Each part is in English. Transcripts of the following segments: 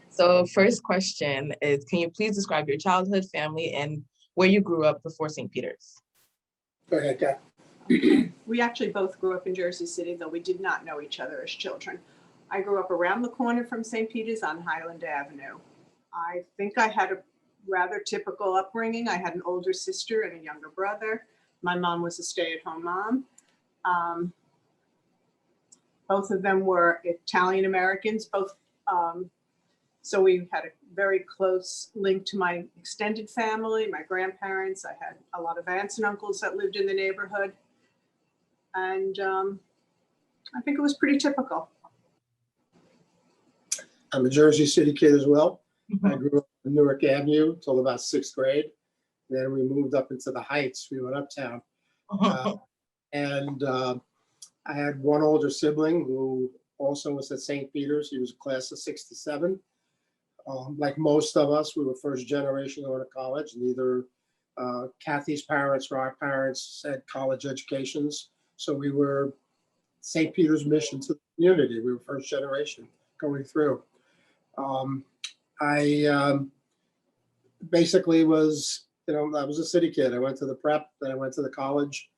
So first question is, can you please describe your childhood, family, and where you grew up before St. Peter's? Go ahead, Kat. We actually both grew up in Jersey City, though we did not know each other as children. I grew up around the corner from St. Peter's on Highland Avenue. I think I had a rather typical upbringing. I had an older sister and a younger brother. My mom was a stay-at-home mom. Both of them were Italian Americans, so we had a very close link to my extended family, my grandparents. I had a lot of aunts and uncles that lived in the neighborhood. And I think it was pretty typical. I'm a Jersey City kid as well. I grew up in Newark Avenue till about 6th grade. Then we moved up into the Heights. We went uptown. I had one older sibling who also was at St. Peter's. He was a class of 67. Like most of us, we were first generation going to college. Neither Kathy's parents or our parents had college educations. So we were St. Peter's mission to the community. We were first generation going through. I basically was, I was a city kid. I went to the prep, then I went to the college.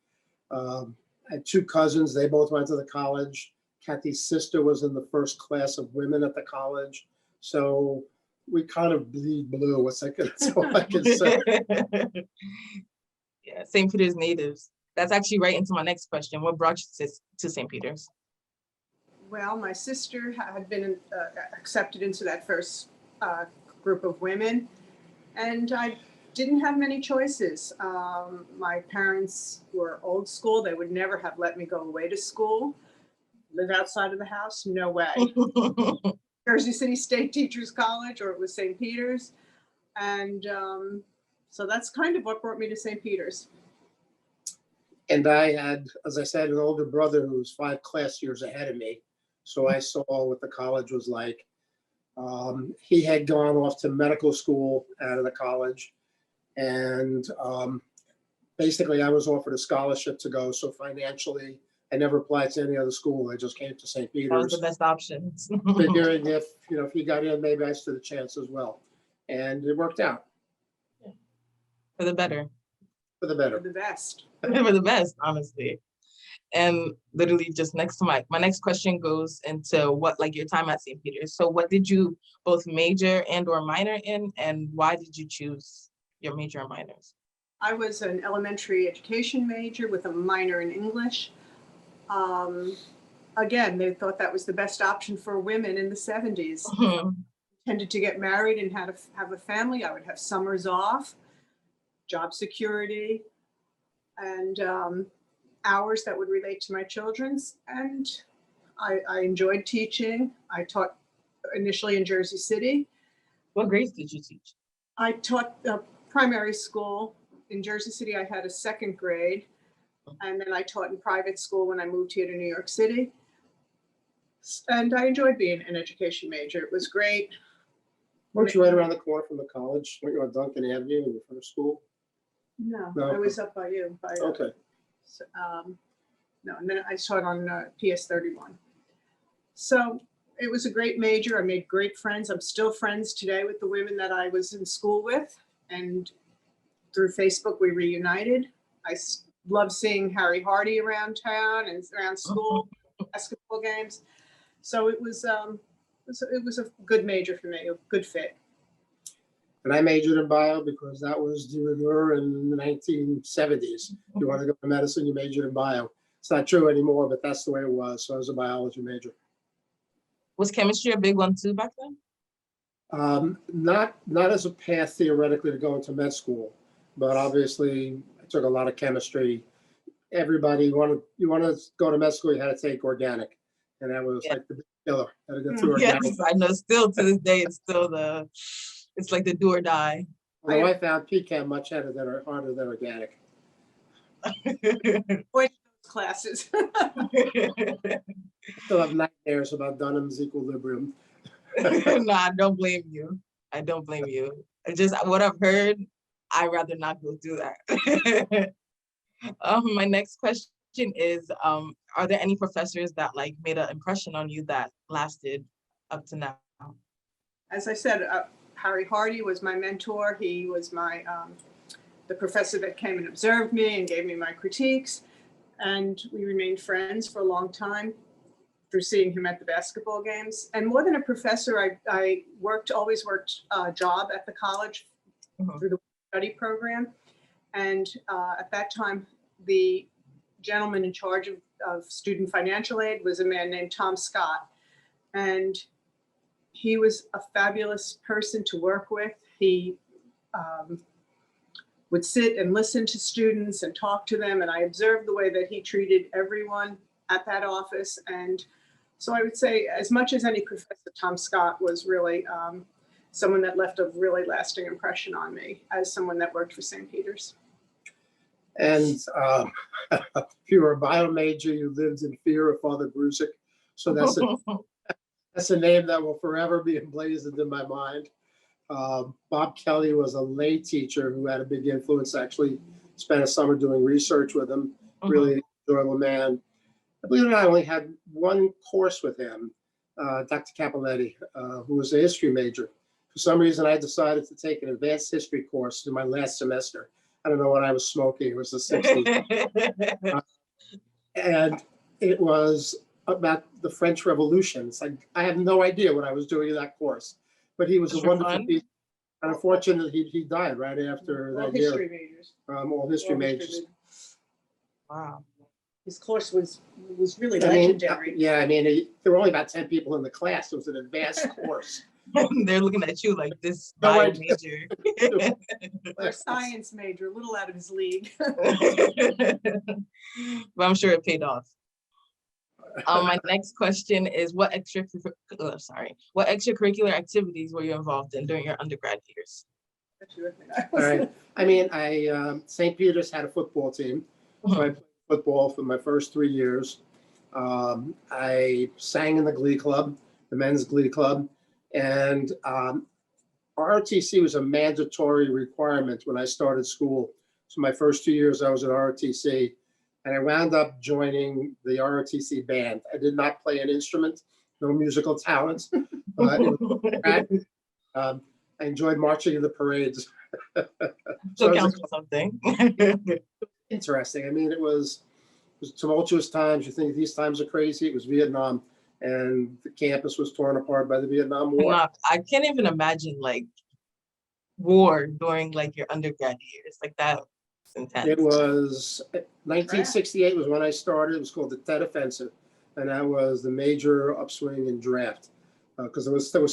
I had 2 cousins. They both went to the college. Kathy's sister was in the first class of women at the college. So we kind of bleed blue. That's all I can say. Yeah, St. Peter's natives. That's actually right into my next question. What brought you to St. Peter's? Well, my sister had been accepted into that first group of women, and I didn't have many choices. My parents were old school. They would never have let me go away to school. Live outside of the house? No way. Jersey City State Teachers College, or it was St. Peter's. And so that's kind of what brought me to St. Peter's. And I had, as I said, an older brother who was 5 class years ahead of me. So I saw what the college was like. He had gone off to medical school out of the college. And basically I was offered a scholarship to go. So financially, I never applied to any other school. I just came to St. Peter's. That was the best option. Figuring if he got in, maybe I stood a chance as well. And it worked out. For the better. For the better. For the best. For the best, honestly. And literally just next to my next question goes into what, like, your time at St. Peter's. So what did you both major and or minor in, and why did you choose your major and minors? I was an elementary education major with a minor in English. Again, they thought that was the best option for women in the 70s. Tended to get married and have a family. I would have summers off, job security, and hours that would relate to my children's. And I enjoyed teaching. I taught initially in Jersey City. What grades did you teach? I taught primary school. In Jersey City, I had a 2nd grade. And then I taught in private school when I moved here to New York City. And I enjoyed being an education major. It was great. Weren't you right around the corner from the college? Weren't you on Duncan Avenue in your first school? No, No. I was up by you. Okay. So, no, and then I taught on PS 31. So it was a great major. I made great friends. I'm still friends today with the women that I was in school with. And through Facebook, we reunited. I love seeing Harry Hardy around town and around school, basketball games. So it was a good major for me, a good fit. And I majored in bio because that was the allure in the 1970s. You want to go to medicine, you majored in bio. It's not true anymore, but that's the way it was. So I was a biology major. Was chemistry a big one too back then? Not as a path theoretically to go into med school, but obviously I took a lot of chemistry. Everybody you want to go to med school, you had to take organic, and that was like the big killer. Had to go through organic. Yes, I know. Still to this day, it's like the do or die. Although I found PChem much harder than organic. Classes. Still have nightmares about Dunham's equilibrium. No, I don't blame you. I don't blame you. Just what I've heard, I'd rather not go through that. My next question is, are there any professors that like made an impression on you that lasted up to now? As I said, Harry Hardy was my mentor. He was my the professor that came and observed me and gave me my critiques. And we remained friends for a long time through seeing him at the basketball games. And more than a professor, I always worked a job at the college through the study program. And at that time, the gentleman in charge of student financial aid was a man named Tom Scott. And he was a fabulous person to work with. He would sit and listen to students and talk to them. And I observed the way that he treated everyone at that office. And so I would say, as much as any professor, Tom Scott was really someone that left a really lasting impression on me as someone that worked for St. Peter's. And if you were a bio major, you lived in fear of Father Brusick. So that's a name that will forever be emblazoned in my mind. Bob Kelly was a lay teacher who had a big influence. Actually spent a summer doing research with him. Really enjoyable man. I believe I only had one course with him, Dr. Capoletti, who was a history major. For some reason, I decided to take an advanced history course in my last semester. I don't know what I was smoking. It was the 60s. And it was about the French Revolution. It's like, I have no idea what I was doing in that course. But he was a wonderful teacher. And unfortunately, he died right after that year. History majors. All history majors. Wow. His course was really legendary. There were only about 10 people in the class. It was an advanced course. They're looking at you like this bio major. A science major, a little out of his league. But I'm sure it paid off. My next question is, what extracurricular activities were you involved in during your undergrad years? All right. St. Peter's had a football team. So I played football for my first 3 years. I sang in the glee club, the men's glee club. And ROTC was a mandatory requirement when I started school. So my first 2 years I was at ROTC, and I wound up joining the ROTC band. I did not play an instrument, no musical talent. I enjoyed marching in the parades. So counts for something. Interesting. I mean, it was tumultuous times. You think these times are crazy. It was Vietnam. And the campus was torn apart by the Vietnam War. I can't even imagine like war during like your undergrad years. Like that was intense. It was 1968 was when I started. It was called the Tet Offensive, and that was the major upswing in draft because it was still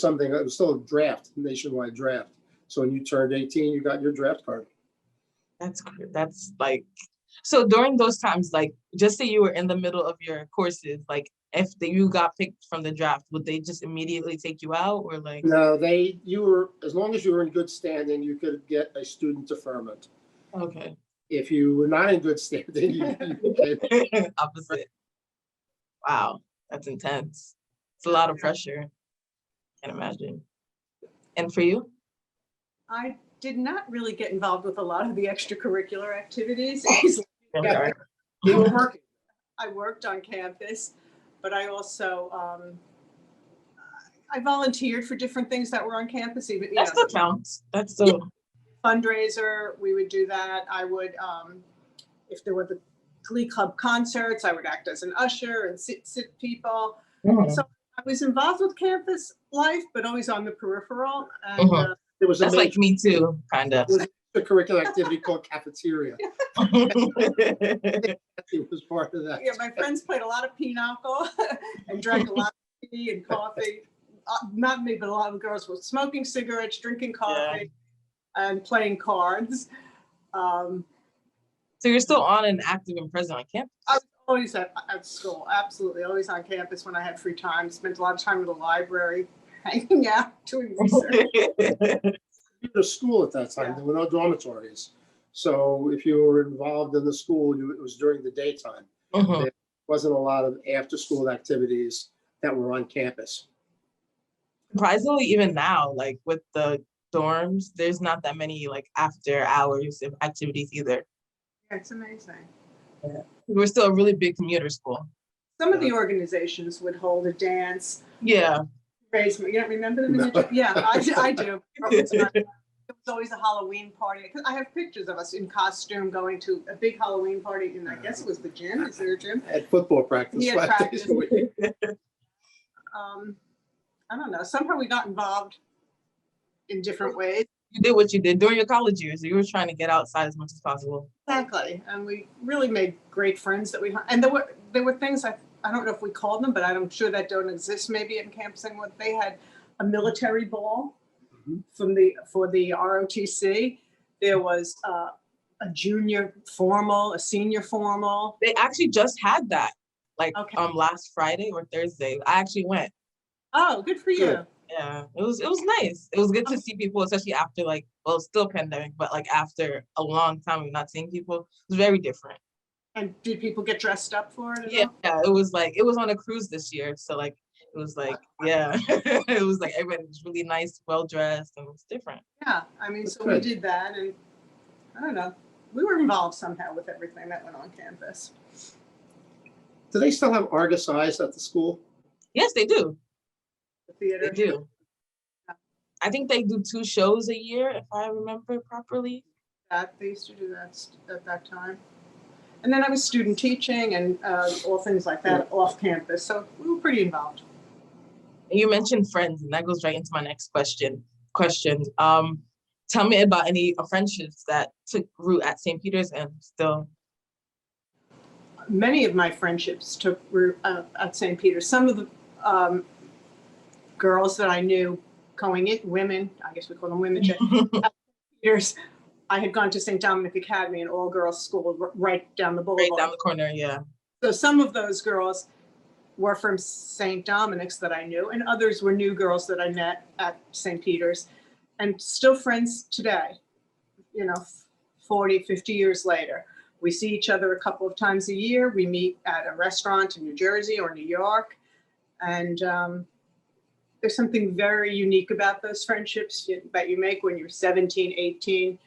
a draft, nationwide draft. So when you turned 18, you got your draft card. That's like, so during those times, like, just say you were in the middle of your courses, like if you got picked from the draft, would they just immediately take you out, or like? No, as long as you were in good standing, you could get a student deferment. Okay. If you were not in good standing, you opposite. Wow, that's intense. It's a lot of pressure. Can't imagine. And for you? I did not really get involved with a lot of the extracurricular activities. You were working. I worked on campus, but I also I volunteered for different things that were on campus. Even that still counts. That's still fundraiser. We would do that. I would, if there were the Glee Club concerts, I would act as an usher and sit people. So I was involved with campus life, but always on the peripheral. And that's like me too, kind of. It was a curricular activity called cafeteria. It was part of that. Yeah, my friends played a lot of pinochle and drank a lot of tea and coffee. Not me, but a lot of the girls were smoking cigarettes, drinking coffee, and playing cards. So you're still on and active and present on campus? I was always at school, absolutely, always on campus when I had free time. Spent a lot of time in the library, hanging out, doing research. The school at that time, there were no dormitories. So if you were involved in the school, it was during the daytime. There wasn't a lot of after-school activities that were on campus. Surprisingly, even now, like with the dorms, there's not that many like after hours of activities either. It's amazing. Yeah. We're still a really big commuter school. Some of the organizations would hold a dance. Yeah. Raise, you don't remember them? No. Yeah, I do. It was always a Halloween party. 'Cause I have pictures of us in costume going to a big Halloween party, and I guess it was the gym. Is there a gym? At football practice. Yeah, 5 days a week. I don't know. Somehow we got involved in different ways. You did what you did during your college years. You were trying to get outside as much as possible. Exactly, and we really made great friends that we. And there were things I don't know if we called them, but I'm sure that don't exist maybe in campusing. What they had a military ball for the ROTC. There was a junior formal, a senior formal. They actually just had that, like last Friday or Thursday. I actually went. Oh, good for you. Good. Yeah, it was nice. It was good to see people, especially after it's still pandemic, but like after a long time of not seeing people. It was very different. And did people get dressed up for it? Yeah, it was on a cruise this year. So it was yeah, it was like everybody was really nice, well dressed, and it was different. Yeah, I mean, That's so good. we did that, and I don't know, we were involved somehow with everything that went on campus. Do they still have Argus Eyes at the school? Yes, they do. The theater. They do. I think they do 2 shows a year, if I remember properly. That they used to do that at that time. And then I was student teaching and all things like that off campus. So we were pretty involved. And you mentioned friends, and that goes right into my next question. Tell me about any friendships that took root at St. Peter's and still. Many of my friendships took root at St. Peter's. Some of the girls that I knew going in, women, I guess we call them women, at Peter's, I had gone to St. Dominic Academy, an all-girls school right down the boulevard. Right down the corner, yeah. So some of those girls were from St. Dominic's that I knew, and others were new girls that I met at St. Peter's, and still friends today, 40, 50 years later. We see each other a couple of times a year. We meet at a restaurant in New Jersey or New York, and there's something very unique about those friendships that you make when you're 17, 18.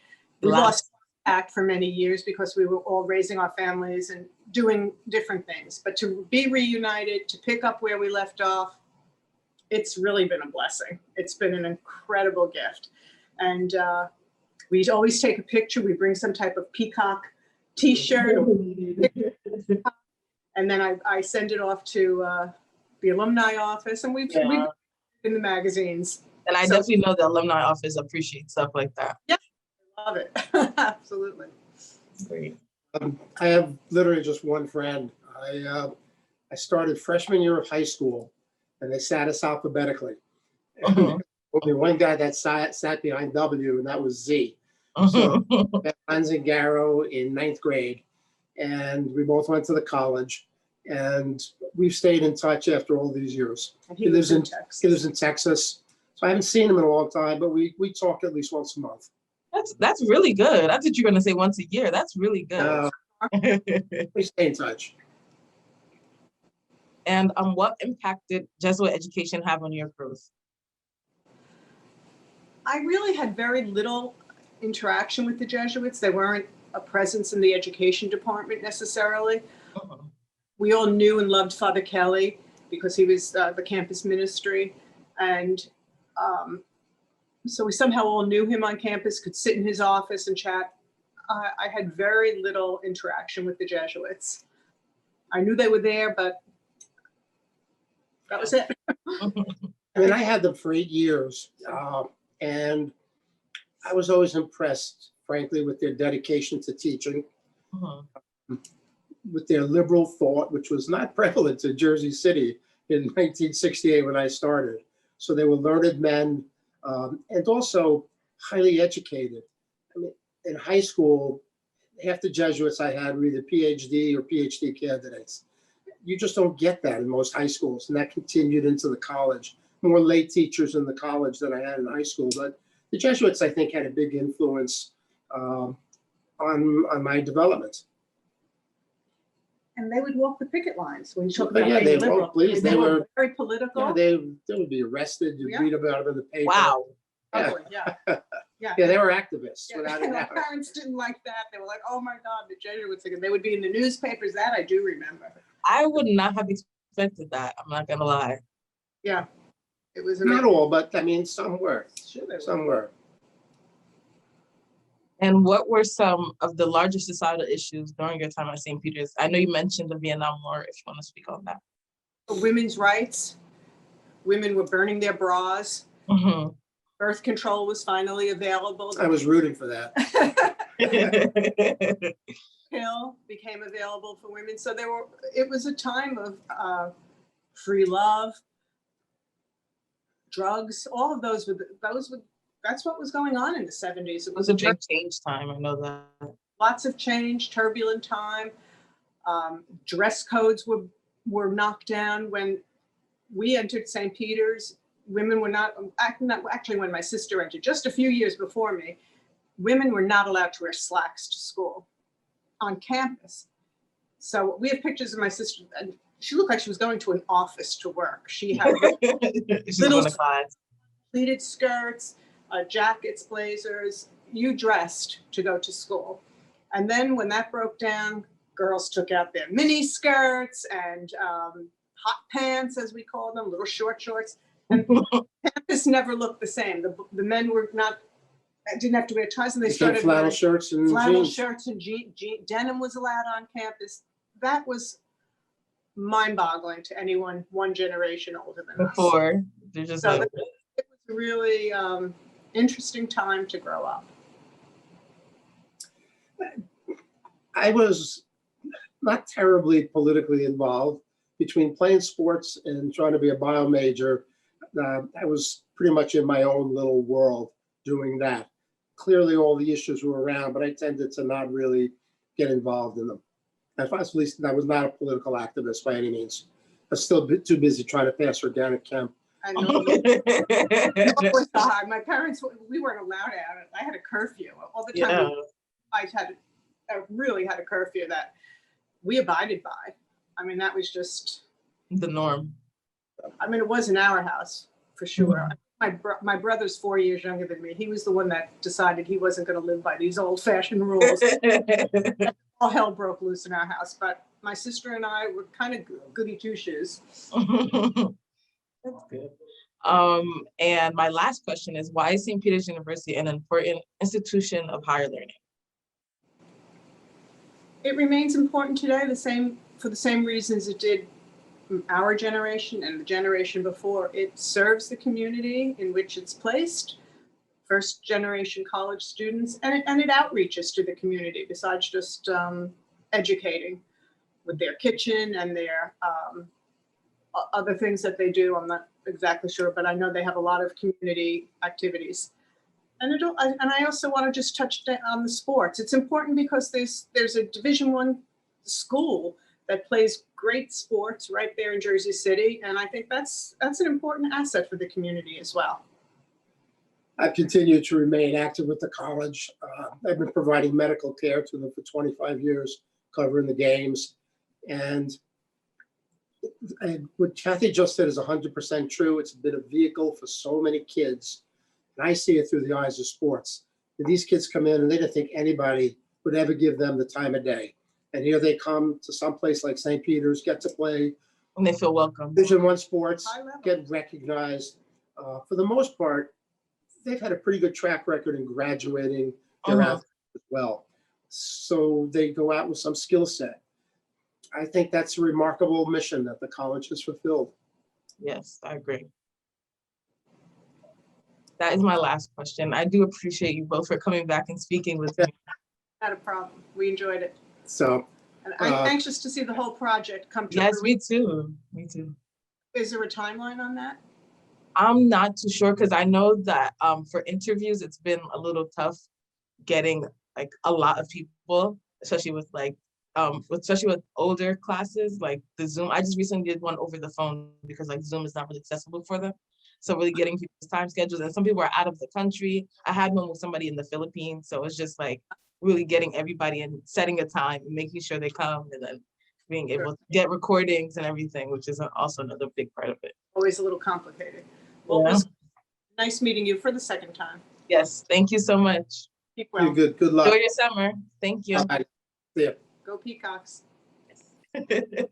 We lost contact for many years because we were all raising our families and doing different things. But to be reunited, to pick up where we left off, it's really been a blessing. It's been an incredible gift. And we always take a picture. We bring some type of peacock t-shirt. And then I send it off to the alumni office, and we've in the magazines. And I definitely know the alumni office appreciates stuff like that. Yeah, I love it. Absolutely. Great. I have literally just one friend. I started freshman year of high school, and they sat us alphabetically. And only one guy that sat behind W, and that was Z. So Hans and Garrow in 9th grade, and we both went to the college, and we've stayed in touch after all these years. He lives in Texas. He lives in Texas, so I haven't seen him in a long time, but we talk at least once a month. That's really good. I thought you were going to say once a year. That's really good. We stay in touch. And what impact did Jesuit education have on your growth? I really had very little interaction with the Jesuits. They weren't a presence in the education department necessarily. We all knew and loved Father Kelly because he was the campus ministry. And so we somehow all knew him on campus, could sit in his office and chat. I had very little interaction with the Jesuits. I knew they were there, but that was it. I mean, I had them for 8 years, and I was always impressed, frankly, with their dedication to teaching, with their liberal thought, which was not prevalent in Jersey City in 1968 when I started. So they were learned men, and also highly educated. I mean, in high school, half the Jesuits I had were either PhD or PhD candidates. You just don't get that in most high schools, and that continued into the college. More lay teachers in the college than I had in high school, but the Jesuits, I think, had a big influence on my development. And they would walk the picket lines when you talk about being liberal. They were very political. Yeah, they would be arrested. You'd read about them in the paper. Wow. Yeah. They were activists, without a My doubt. parents didn't like that. They were like, "Oh my God, the Jesuits!" They would be in the newspapers. That I do remember. I would not have expected that. I'm not gonna lie. Yeah, it was Not amazing. all, but I mean, some were, Sure they were. some were. And what were some of the larger societal issues during your time at St. Peter's? I know you mentioned the Vietnam War, if you want to speak on that. Women's rights, women were burning their bras. Mhm. Birth control was finally available. I was rooting for that. Pill became available for women. So it was a time of free love, drugs, all of those that's what was going on in the 70s. It It was a big change time, I know that. lots of change, turbulent time. Dress codes were knocked down. When we entered St. Peter's, women were not, actually when my sister entered, just a few years before me, women were not allowed to wear slacks to school on campus. So we have pictures of my sister, and she looked like she was going to an office to work. She had little pleated skirts, jackets, blazers. You dressed to go to school. And then when that broke down, girls took out their mini skirts and hot pants, as we call them, little short shorts. And campus never looked the same. The men were not, didn't have to wear ties, and they started flannel shirts and denim was allowed on campus. That was mind-boggling to anyone one generation older than us. Before, they're just So like, it was a really interesting time to grow up. I was not terribly politically involved. Between playing sports and trying to be a bio major, I was pretty much in my own little world doing that. Clearly all the issues were around, but I tended to not really get involved in them. At least I was not a political activist by any means. I was still too busy trying to pass organic chem. I know it was hard. My parents, we weren't allowed out. I had a curfew all the time. yeah. I really had a curfew that we abided by. I mean, that was just The norm. I mean, it was in our house for sure. My brother's 4 years younger than me. He was the one that decided he wasn't going to live by these old-fashioned rules. All hell broke loose in our house, but my sister and I were kind of goody two-shoes. That's good. And my last question is, why is St. Peter's University an important institution of higher learning? It remains important today, for the same reasons it did our generation and the generation before. It serves the community in which it's placed, first generation college students, and it outreaches to the community besides just educating with their kitchen and their other things that they do. I'm not exactly sure, but I know they have a lot of community activities. And I also want to just touch on the sports. It's important because there's a Division I school that plays great sports right there in Jersey City, and I think that's an important asset for the community as well. I've continued to remain active with the college. I've been providing medical care to them for 25 years, covering the games. And what Kathy just said is 100% true. It's been a vehicle for so many kids. And I see it through the eyes of sports. And these kids come in and they didn't think anybody would ever give them the time of day. And here they come to some place like St. Peter's, get to play. And they feel welcome. Division I sports, get recognized. For the most part, they've had a pretty good track record in graduating their athletes as well. So they go out with some skill set. I think that's a remarkable mission that the college has fulfilled. Yes, I agree. That is my last question. I do appreciate you both for coming back and speaking with me. Not a problem. We enjoyed it. So, and I'm anxious to see the whole project come to Yes, me too. Me too. Is there a timeline on that? I'm not too sure because I know that for interviews, it's been a little tough getting like a lot of people, especially with like, especially with older classes, like the Zoom. I just recently did one over the phone because like Zoom is not really accessible for them. So really getting people's time schedules, and some people are out of the country. I had one with somebody in the Philippines. So it's just like really getting everybody and setting a time and making sure they come, and then being able to get recordings and everything, which is also another big part of it. Always a little complicated. Well, it was nice meeting you for the second time. Yes, thank you so much. Keep well. You're good. Good luck. Enjoy your summer. Thank you. Bye. See ya. Go Peacocks. Yes.